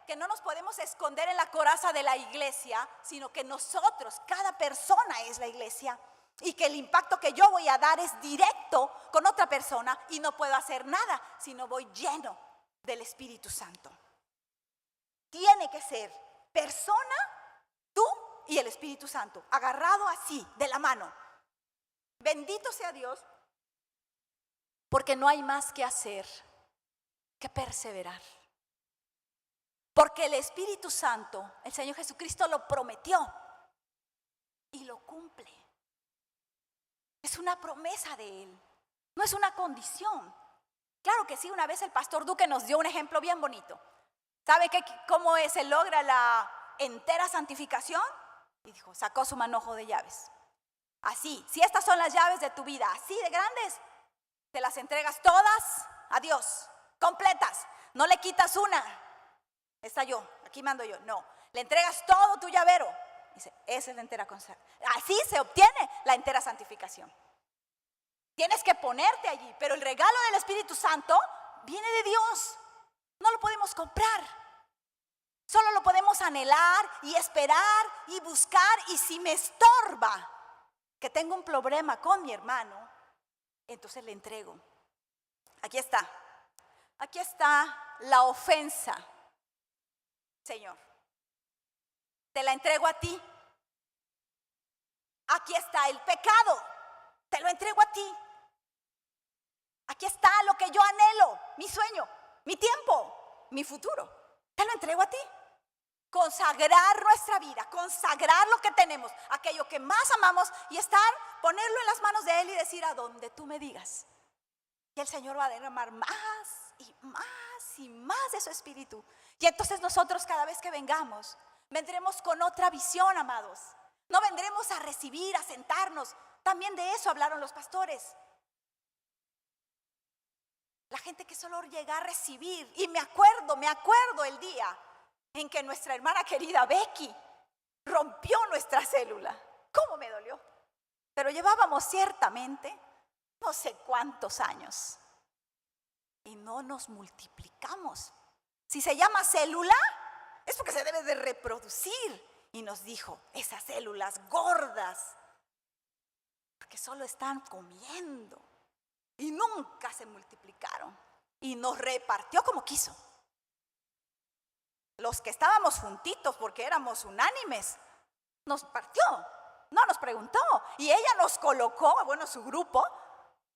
que no nos podemos esconder en la coraza de la iglesia, sino que nosotros, cada persona es la iglesia. Y que el impacto que yo voy a dar es directo con otra persona y no puedo hacer nada si no voy lleno del Espíritu Santo. Tiene que ser persona, tú y el Espíritu Santo, agarrado así, de la mano. Bendito sea Dios, porque no hay más que hacer que perseverar. Porque el Espíritu Santo, el Señor Jesucristo lo prometió y lo cumple. Es una promesa de Él, no es una condición. Claro que sí, una vez el pastor Duque nos dio un ejemplo bien bonito. ¿Sabe cómo se logra la entera santificación? Y dijo, sacó su manojo de llaves. Así, si estas son las llaves de tu vida, así de grandes, te las entregas todas a Dios, completas. No le quitas una. Esta yo, aquí mando yo. No, le entregas todo tu llavero Dice, esa es la entera consagración. Así se obtiene la entera santificación. Tienes que ponerte allí, pero el regalo del Espíritu Santo viene de Dios. No lo podemos comprar. Solo lo podemos anhelar y esperar y buscar. Y si me estorba que tengo un problema con mi hermano, entonces le entrego. Aquí está. Aquí está la ofensa. Señor, te la entrego a ti. Aquí está el pecado. Te lo entrego a ti. Aquí está lo que yo anhelo, mi sueño, mi tiempo, mi futuro. Te lo entrego a ti. Consagrar nuestra vida, consagrar lo que tenemos, aquello que más amamos y ponerlo en las manos de Él y decir a donde tú me digas. Y el Señor va a derramar más y más y más de su Espíritu. Y entonces nosotros cada vez que vengamos, vendremos con otra visión, amados. No vendremos a recibir, a sentarnos. También de eso hablaron los pastores. La gente que solo llega a recibir. Y me acuerdo el día en que nuestra hermana querida Becky rompió nuestra célula. ¿Cómo me dolió? Pero llevábamos ciertamente no sé cuántos años y no nos multiplicamos. Si se llama célula, es porque se debe de reproducir. Y nos dijo, esas células gordas, porque solo están comiendo. Y nunca se multiplicaron. Y nos repartió como quiso. Los que estábamos juntitos porque éramos unánimes, nos partió. No nos preguntó. Y ella nos colocó, bueno, su grupo,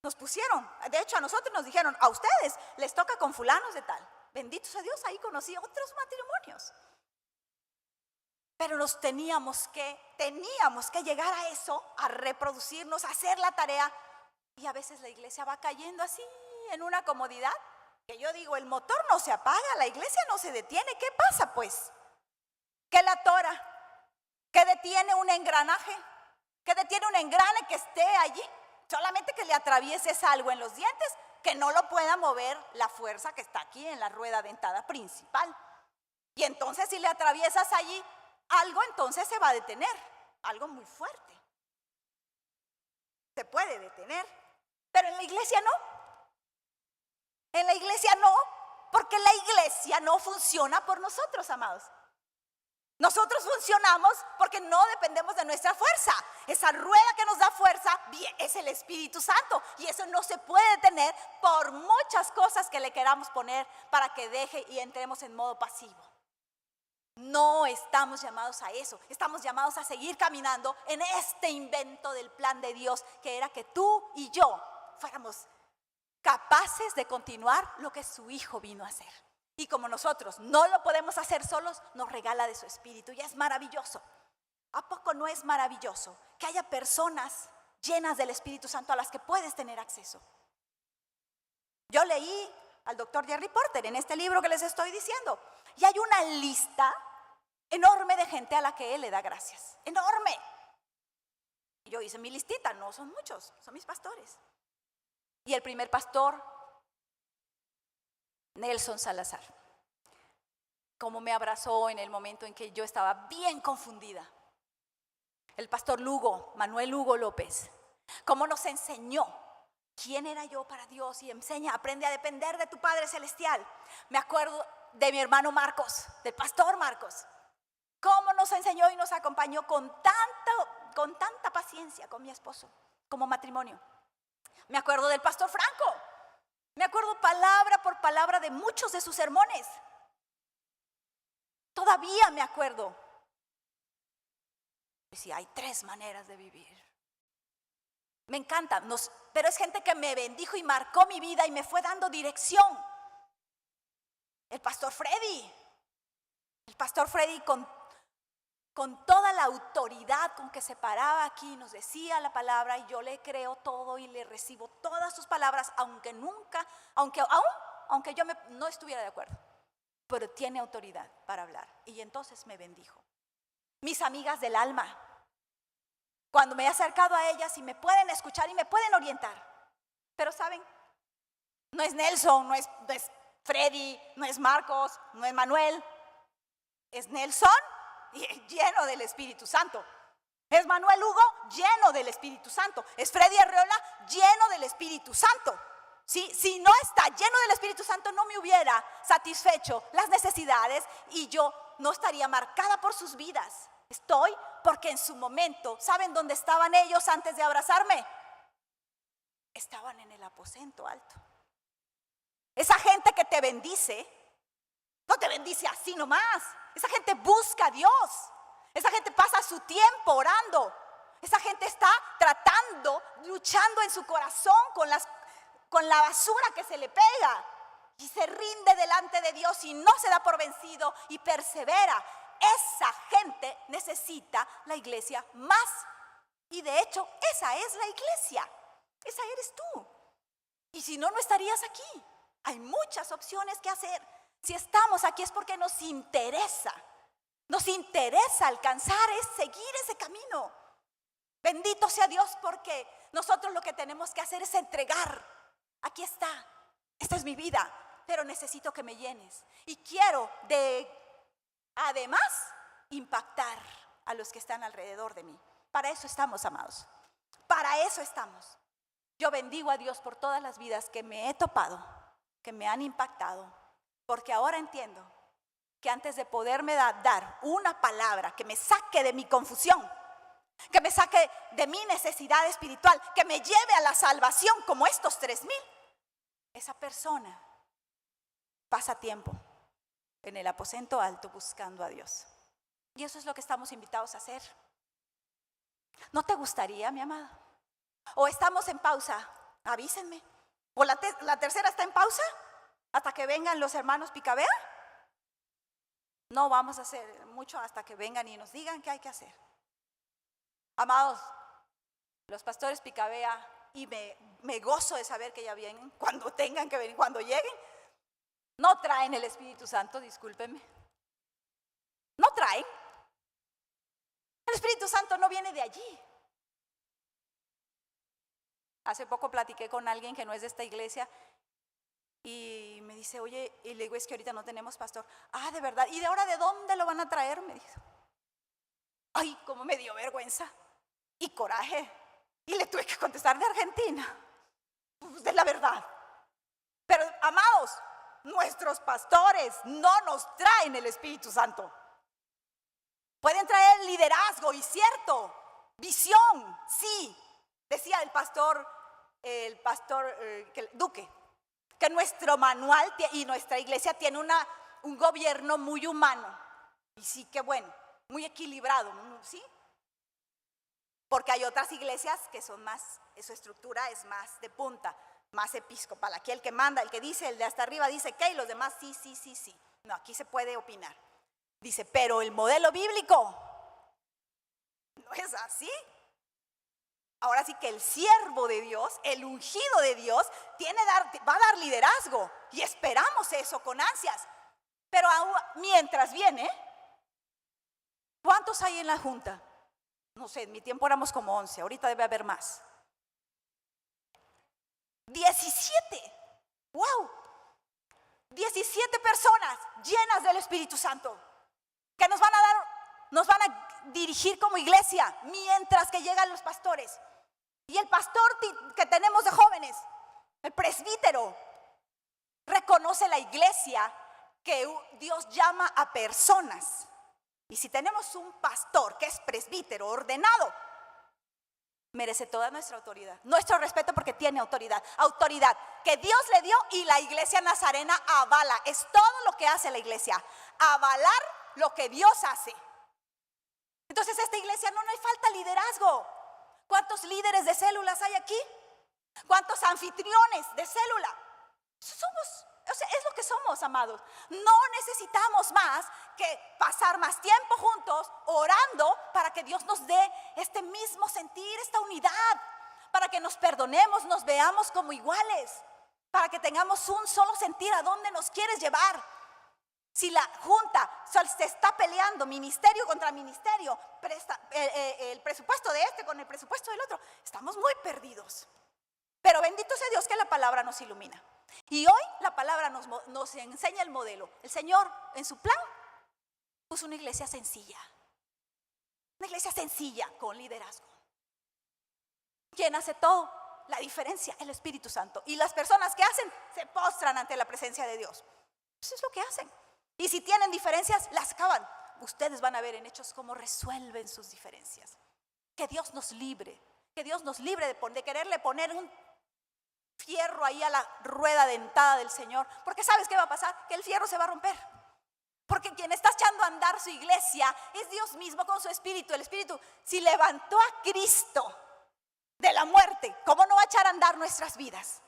nos pusieron. De hecho, a nosotros nos dijeron, a ustedes les toca con fulanos de tal. Bendito sea Dios, ahí conocí otros matrimonios. Pero teníamos que llegar a eso, a reproducirnos, a hacer la tarea. Y a veces la iglesia va cayendo así, en una comodidad, que yo digo, el motor no se apaga, la iglesia no se detiene. ¿Qué pasa pues? ¿Qué la atora? ¿Qué detiene un engranaje? ¿Qué detiene un engrane que esté allí? Solamente que le atravieses algo en los dientes, que no lo pueda mover la fuerza que está aquí en la rueda dentada principal. Y entonces si le atraviesas allí algo, entonces se va a detener, algo muy fuerte. Se puede detener. Pero en la iglesia no. En la iglesia no, porque la iglesia no funciona por nosotros, amados. Nosotros funcionamos porque no dependemos de nuestra fuerza. Esa rueda que nos da fuerza es el Espíritu Santo. Y eso no se puede detener por muchas cosas que le queramos poner para que deje y entremos en modo pasivo. No estamos llamados a eso. Estamos llamados a seguir caminando en este invento del plan de Dios, que era que tú y yo fuéramos capaces de continuar lo que su Hijo vino a hacer. Y como nosotros no lo podemos hacer solos, nos regala de su Espíritu. Y es maravilloso. ¿A poco no es maravilloso que haya personas llenas del Espíritu Santo a las que puedes tener acceso? Yo leí al doctor Jerry Porter en este libro que les estoy diciendo. Y hay una lista enorme de gente a la que él le da gracias. Enorme. Y yo hice mi listita, no son muchos, son mis pastores. Y el primer pastor, Nelson Salazar, cómo me abrazó en el momento en que yo estaba bien confundida. El pastor Lugo, Manuel Lugo López, cómo nos enseñó quién era yo para Dios y aprende a depender de tu Padre Celestial. Me acuerdo de mi hermano Marcos, del pastor Marcos, cómo nos enseñó y nos acompañó con tanta paciencia con mi esposo, como matrimonio. Me acuerdo del pastor Franco. Me acuerdo palabra por palabra de muchos de sus sermones. Todavía me acuerdo. Decía, hay 3 maneras de vivir. Me encanta, pero es gente que me bendijo y marcó mi vida y me fue dando dirección. El pastor Freddy con toda la autoridad con que se paraba aquí, nos decía la palabra y yo le creo todo y le recibo todas sus palabras, aunque yo no estuviera de acuerdo, pero tiene autoridad para hablar y entonces me bendijo. Mis amigas del alma, cuando me he acercado a ellas y me pueden escuchar y me pueden orientar, pero saben, no es Nelson, no es Freddy, no es Marcos, no es Manuel, es Nelson lleno del Espíritu Santo. Es Manuel Hugo, lleno del Espíritu Santo. Es Freddy Arreola, lleno del Espíritu Santo. ¿Sí? Si no está lleno del Espíritu Santo, no me hubiera satisfecho las necesidades y yo no estaría marcada por sus vidas. Estoy porque en su momento, ¿saben dónde estaban ellos antes de abrazarme? Estaban en el aposento alto. Esa gente que te bendice, no te bendice así nomás. Esa gente busca a Dios. Esa gente pasa su tiempo orando. Esa gente está tratando, luchando en su corazón con la basura que se le pega. Y se rinde delante de Dios y no se da por vencido y persevera. Esa gente necesita la iglesia más. Y de hecho, esa es la iglesia. Esa eres tú. Y si no, no estarías aquí. Hay muchas opciones que hacer. Si estamos aquí es porque nos interesa. Nos interesa alcanzar, es seguir ese camino. Bendito sea Dios porque nosotros lo que tenemos que hacer es entregar. Aquí está. Esta es mi vida. Pero necesito que me llenes. Y quiero además impactar a los que están alrededor de mí. Para eso estamos, amados. Para eso estamos. Yo bendigo a Dios por todas las vidas que me he topado, que me han impactado, porque ahora entiendo que antes de poderme dar una palabra que me saque de mi confusión, que me saque de mi necesidad espiritual, que me lleve a la salvación como estos 3,000, esa persona pasa tiempo en el aposento alto buscando a Dios. Y eso es lo que estamos invitados a hacer. ¿No te gustaría, mi amado? ¿O estamos en pausa? Avísenme. ¿O la tercera está en pausa? ¿Hasta que vengan los hermanos Picabea? No vamos a hacer mucho hasta que vengan y nos digan qué hay que hacer. Amados, los pastores Picabea, y me gozo de saber que ya vienen, cuando tengan que venir, cuando lleguen, no traen el Espíritu Santo, discúlpenme. No traen. El Espíritu Santo no viene de allí. Hace poco platiqué con alguien que no es de esta iglesia y me dice, oye, y le digo, es que ahorita no tenemos pastor. Ah, ¿de verdad? ¿Y de ahora de dónde lo van a traer? Me dijo. Ay, cómo me dio vergüenza y coraje. Y le tuve que contestar de Argentina. Pues es la verdad. Pero, amados, nuestros pastores no nos traen el Espíritu Santo. Pueden traer liderazgo, y cierto, visión, sí. Decía el pastor Duque, que nuestro manual y nuestra iglesia tiene un gobierno muy humano. Y sí, qué bueno, muy equilibrado, ¿sí? Porque hay otras iglesias que son más, su estructura es más de punta, más episcopal. Aquí el que manda, el que dice, el de hasta arriba dice qué, y los demás sí. No, aquí se puede opinar. Dice, pero el modelo bíblico no es así. Ahora sí que el siervo de Dios, el ungido de Dios, va a dar liderazgo. Y esperamos eso con ansias. Pero mientras viene, ¿cuántos hay en la junta? No sé, en mi tiempo éramos como 11, ahorita debe haber más. 17. ¡Wow! 17 personas llenas del Espíritu Santo que nos van a dirigir como iglesia mientras que llegan los pastores. Y el pastor que tenemos de jóvenes, el presbítero, reconoce la iglesia que Dios llama a personas. Y si tenemos un pastor que es presbítero ordenado, merece toda nuestra autoridad, nuestro respeto, porque tiene autoridad que Dios le dio y la iglesia nazarena avala. Es todo lo que hace la iglesia, avalar lo que Dios hace. Entonces esta iglesia no hay falta liderazgo. ¿Cuántos líderes de células hay aquí? ¿Cuántos anfitriones de célula? Es lo que somos, amados. No necesitamos más que pasar más tiempo juntos orando para que Dios nos dé este mismo sentir, esta unidad, para que nos perdonemos, nos veamos como iguales, para que tengamos un solo sentir a dónde nos quieres llevar. Si la junta se está peleando ministerio contra ministerio, el presupuesto de este con el presupuesto del otro, estamos muy perdidos. Pero bendito sea Dios que la palabra nos ilumina. Y hoy la palabra nos enseña el modelo. El Señor en su plan puso una iglesia sencilla, iglesia sencilla con liderazgo. ¿Quién hace todo? La diferencia, el Espíritu Santo. Y las personas que hacen, se postran ante la presencia de Dios. Eso es lo que hacen. Y si tienen diferencias, las acaban. Ustedes van a ver en Hechos cómo resuelven sus diferencias. Que Dios nos libre. Que Dios nos libre de quererle poner un fierro ahí a la rueda dentada del Señor. Porque ¿sabes qué va a pasar? Que el fierro se va a romper. Porque quien está echando a andar su iglesia es Dios mismo con su Espíritu. El Espíritu, si levantó a Cristo de la muerte, ¿cómo no va a echar a andar nuestras vidas?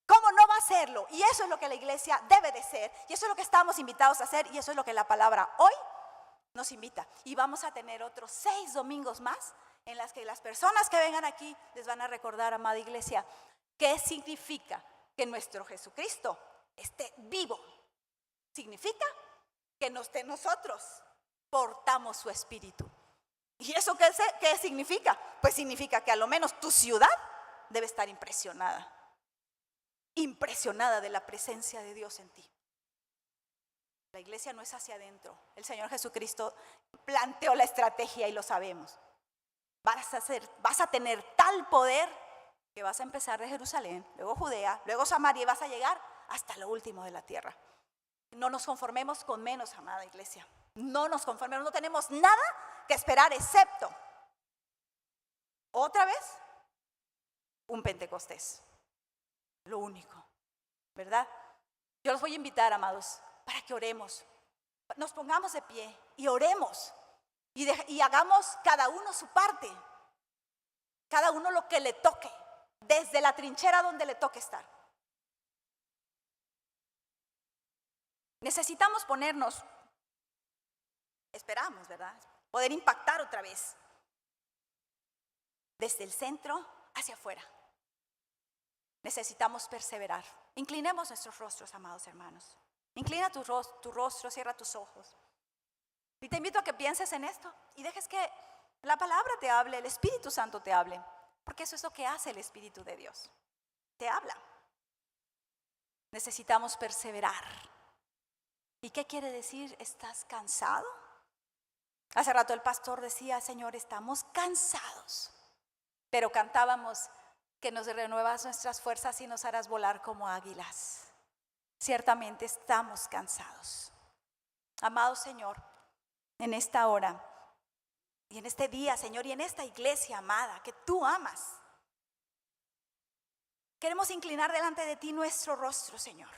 ¿Cómo no va a hacerlo? Y eso es lo que la iglesia debe de ser. Y eso es lo que estamos invitados a hacer. Y eso es lo que la palabra hoy nos invita. Y vamos a tener otros 6 domingos más en las que las personas que vengan aquí les van a recordar, amada iglesia, qué significa que nuestro Jesucristo esté vivo. Significa que nosotros portamos su Espíritu. ¿Y eso qué significa? Pues significa que a lo menos tu ciudad debe estar impresionada de la presencia de Dios en ti. La iglesia no es hacia adentro. El Señor Jesucristo planteó la estrategia y lo sabemos. Vas a tener tal poder que vas a empezar de Jerusalén, luego Judea, luego Samaria y vas a llegar hasta lo último de la tierra. No nos conformemos con menos, amada iglesia. No nos conformemos, no tenemos nada que esperar excepto otra vez un Pentecostés. Lo único, ¿verdad? Yo los voy a invitar, amados, para que oremos. Nos pongamos de pie y oremos y hagamos cada uno su parte, cada uno lo que le toque, desde la trinchera donde le toque estar. Necesitamos ponernos, esperamos, ¿verdad? Poder impactar otra vez, desde el centro hacia afuera. Necesitamos perseverar. Inclinemos nuestros rostros, amados hermanos. Inclina tu rostro, cierra tus ojos. Y te invito a que pienses en esto y dejes que la palabra te hable, el Espíritu Santo te hable. Porque eso es lo que hace el Espíritu de Dios. Te habla. Necesitamos perseverar. ¿Y qué quiere decir? ¿Estás cansado? Hace rato el pastor decía, Señor, estamos cansados. Pero cantábamos que nos renuevas nuestras fuerzas y nos harás volar como águilas. Ciertamente estamos cansados. Amado Señor, en esta hora y en este día, Señor, y en esta iglesia amada que tú amas, queremos inclinar delante de ti nuestro rostro, Señor.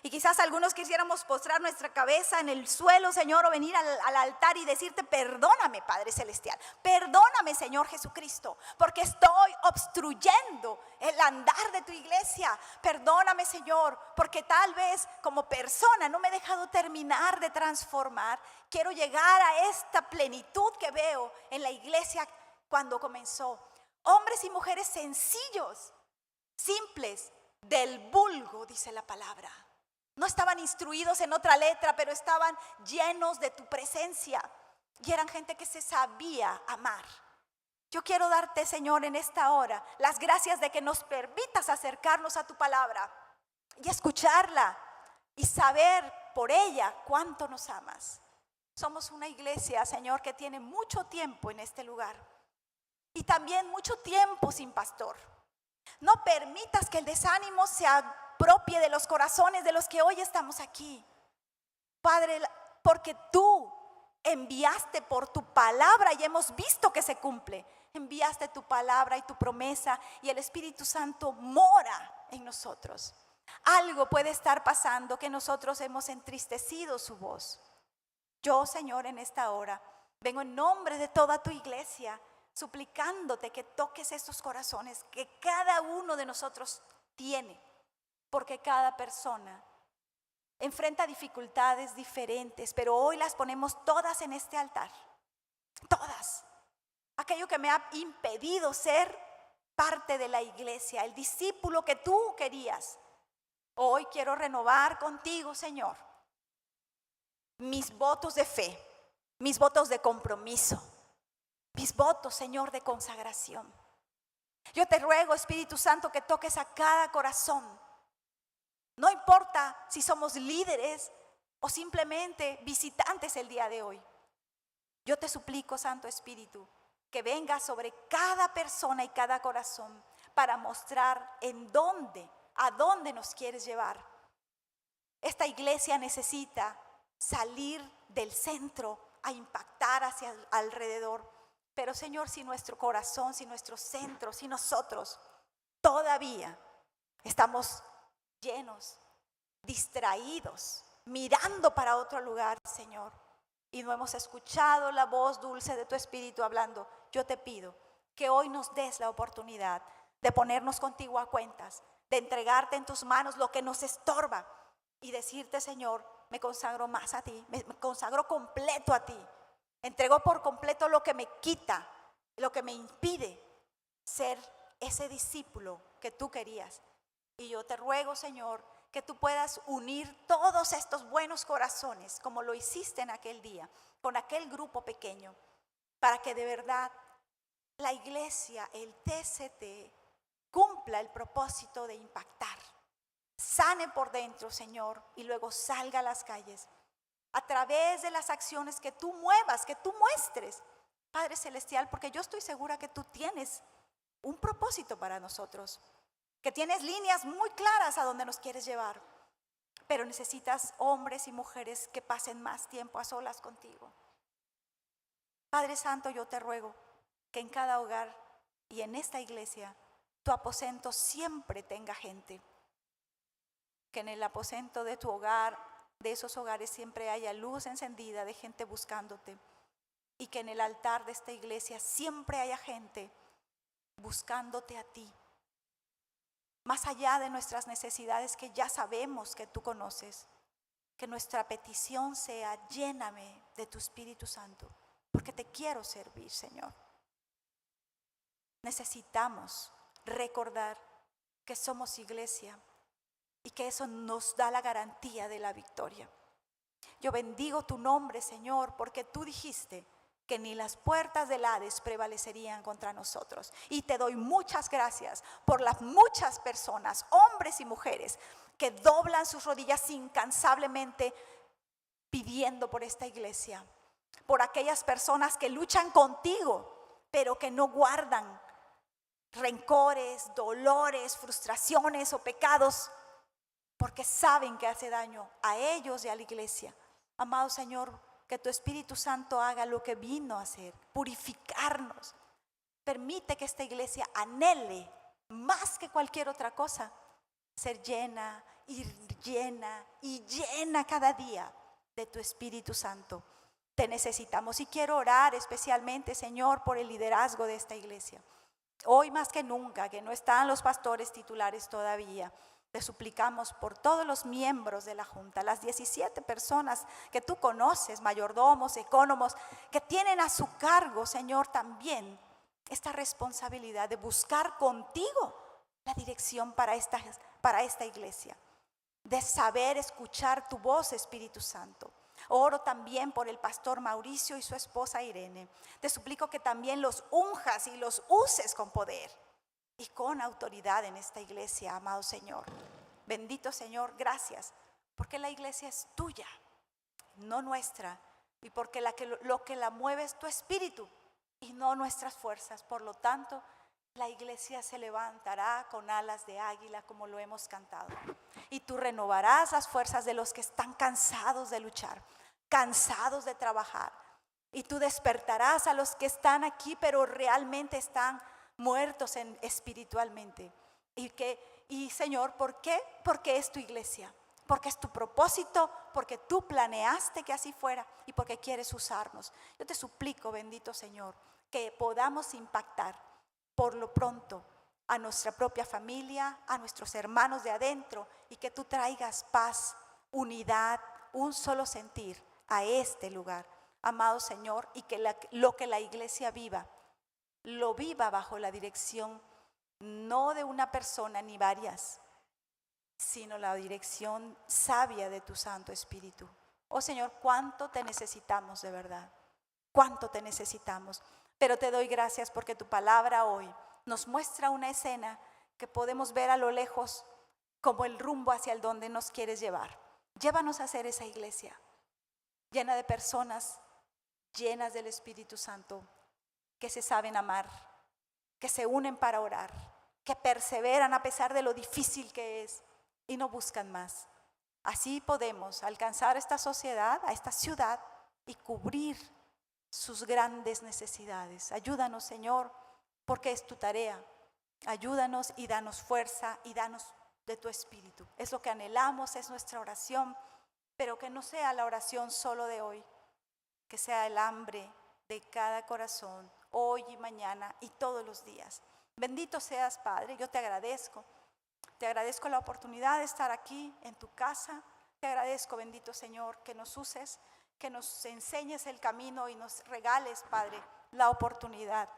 Y quizás algunos quisiéramos postrar nuestra cabeza en el suelo, Señor, o venir al altar y decirte, perdóname, Padre Celestial, perdóname, Señor Jesucristo, porque estoy obstruyendo el andar de tu iglesia. Perdóname, Señor, porque tal vez como persona no me he dejado terminar de transformar. Quiero llegar a esta plenitud que veo en la iglesia cuando comenzó. Hombres y mujeres sencillos, simples, del vulgo, dice la palabra. No estaban instruidos en otra letra, pero estaban llenos de tu presencia. Y eran gente que se sabía amar. Yo quiero darte, Señor, en esta hora, las gracias de que nos permitas acercarnos a tu palabra y escucharla y saber por ella cuánto nos amas. Somos una iglesia, Señor, que tiene mucho tiempo en este lugar. Y también mucho tiempo sin pastor. No permitas que el desánimo se apropie de los corazones de los que hoy estamos aquí. Padre, porque tú enviaste por tu palabra y hemos visto que se cumple. Enviaste tu palabra y tu promesa y el Espíritu Santo mora en nosotros. Algo puede estar pasando que nosotros hemos entristecido su voz. Yo, Señor, en esta hora vengo en nombre de toda tu iglesia suplicándote que toques estos corazones que cada uno de nosotros tiene, porque cada persona enfrenta dificultades diferentes, pero hoy las ponemos todas en este altar, todas. Aquello que me ha impedido ser parte de la iglesia, el discípulo que tú querías. Hoy quiero renovar contigo, Señor, mis votos de fe, mis votos de compromiso, mis votos, Señor, de consagración. Yo te ruego, Espíritu Santo, que toques a cada corazón. No importa si somos líderes o simplemente visitantes el día de hoy. Yo te suplico, Santo Espíritu, que venga sobre cada persona y cada corazón para mostrar a dónde nos quieres llevar. Esta iglesia necesita salir del centro a impactar hacia alrededor. Pero Señor, si nuestro corazón, si nuestro centro, si nosotros todavía estamos llenos, distraídos, mirando para otro lugar, Señor, y no hemos escuchado la voz dulce de tu Espíritu hablando, yo te pido que hoy nos des la oportunidad de ponernos contigo a cuentas, de entregarte en tus manos lo que nos estorba y decirte, Señor, me consagro más a ti, me consagro completo a ti. Entrego por completo lo que me quita, lo que me impide ser ese discípulo que tú querías. Y yo te ruego, Señor, que tú puedas unir todos estos buenos corazones, como lo hiciste en aquel día, con aquel grupo pequeño, para que de verdad la iglesia, el TCT, cumpla el propósito de impactar. Sane por dentro, Señor, y luego salga a las calles a través de las acciones que tú muevas, que tú muestres, Padre Celestial, porque yo estoy segura que tú tienes un propósito para nosotros, que tienes líneas muy claras a donde nos quieres llevar, pero necesitas hombres y mujeres que pasen más tiempo a solas contigo. Padre Santo, yo te ruego que en cada hogar y en esta iglesia tu aposento siempre tenga gente, que en el aposento de tu hogar, de esos hogares, siempre haya luz encendida de gente buscándote, y que en el altar de esta iglesia siempre haya gente buscándote a ti, más allá de nuestras necesidades que ya sabemos que tú conoces. Que nuestra petición sea: lléname de tu Espíritu Santo, porque te quiero servir, Señor. Necesitamos recordar que somos iglesia y que eso nos da la garantía de la victoria. Yo bendigo tu nombre, Señor, porque tú dijiste que ni las puertas del Hades prevalecerían contra nosotros. Y te doy muchas gracias por las muchas personas, hombres y mujeres, que doblan sus rodillas incansablemente pidiendo por esta iglesia, por aquellas personas que luchan contigo, pero que no guardan rencores, dolores, frustraciones o pecados, porque saben que hace daño a ellos y a la iglesia. Amado Señor, que tu Espíritu Santo haga lo que vino a hacer, purificarnos. Permite que esta iglesia anhele más que cualquier otra cosa ser llena y llena y llena cada día de tu Espíritu Santo. Te necesitamos y quiero orar especialmente, Señor, por el liderazgo de esta iglesia. Hoy más que nunca, que no están los pastores titulares todavía, te suplicamos por todos los miembros de la Junta, las 17 personas que tú conoces, mayordomos, ecónomos, que tienen a su cargo, Señor, también esta responsabilidad de buscar contigo la dirección para esta iglesia, de saber escuchar tu voz, Espíritu Santo. Oro también por el pastor Mauricio y su esposa Irene. Te suplico que también los unjas y los uses con poder y con autoridad en esta iglesia, amado Señor. Bendito Señor, gracias, porque la iglesia es tuya, no nuestra, y porque lo que la mueve es tu Espíritu y no nuestras fuerzas. Por lo tanto, la iglesia se levantará con alas de águila, como lo hemos cantado, y tú renovarás las fuerzas de los que están cansados de luchar, cansados de trabajar, y tú despertarás a los que están aquí pero realmente están muertos espiritualmente. Y Señor, ¿por qué? Porque es tu iglesia, porque es tu propósito, porque tú planeaste que así fuera y porque quieres usarnos. Yo te suplico, bendito Señor, que podamos impactar por lo pronto a nuestra propia familia, a nuestros hermanos de adentro, y que tú traigas paz, unidad, un solo sentir a este lugar, amado Señor, y que lo que la iglesia viva, lo viva bajo la dirección no de una persona ni varias, sino la dirección sabia de tu Santo Espíritu. Oh Señor, cuánto te necesitamos de verdad, cuánto te necesitamos. Pero te doy gracias porque tu palabra hoy nos muestra una escena que podemos ver a lo lejos como el rumbo hacia el donde nos quieres llevar. Llévanos a ser esa iglesia llena de personas llenas del Espíritu Santo, que se saben amar, que se unen para orar, que perseveran a pesar de lo difícil que es y no buscan más. Así podemos alcanzar a esta sociedad, a esta ciudad y cubrir sus grandes necesidades. Ayúdanos, Señor, porque es tu tarea. Ayúdanos y danos fuerza y danos de tu Espíritu. Es lo que anhelamos, es nuestra oración, pero que no sea la oración solo de hoy, que sea el hambre de cada corazón, hoy y mañana y todos los días. Bendito seas, Padre, yo te agradezco la oportunidad de estar aquí en tu casa. Te agradezco, bendito Señor, que nos uses, que nos enseñes el camino y nos regales, Padre, la oportunidad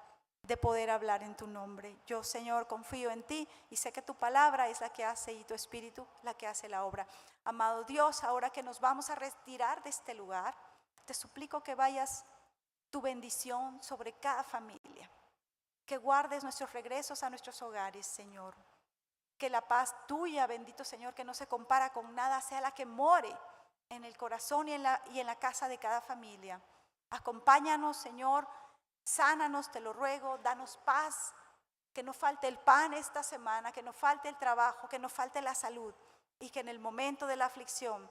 de poder hablar en tu nombre. Yo, Señor, confío en ti y sé que tu palabra es la que hace y tu Espíritu la que hace la obra. Amado Dios, ahora que nos vamos a retirar de este lugar, te suplico que vayas tu bendición sobre cada familia, que guardes nuestros regresos a nuestros hogares, Señor. Que la paz tuya, bendito Señor, que no se compara con nada, sea la que more en el corazón y en la casa de cada familia. Acompáñanos, Señor, sánanos, te lo ruego, danos paz, que no falte el pan esta semana, que no falte el trabajo, que no falte la salud y que en el momento de la aflicción,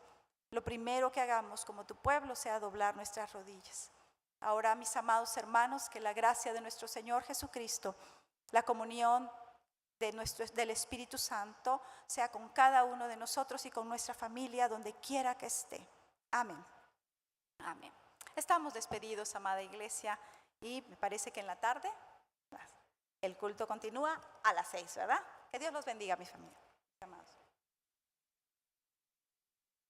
lo primero que hagamos como tu pueblo sea doblar nuestras rodillas. Ahora, mis amados hermanos, que la gracia de nuestro Señor Jesucristo, la comunión del Espíritu Santo sea con cada uno de nosotros y con nuestra familia donde quiera que esté. Amén. Amén. Estamos despedidos, amada iglesia, y me parece que en la tarde el culto continúa a las 6, ¿verdad? Que Dios los bendiga, mi familia.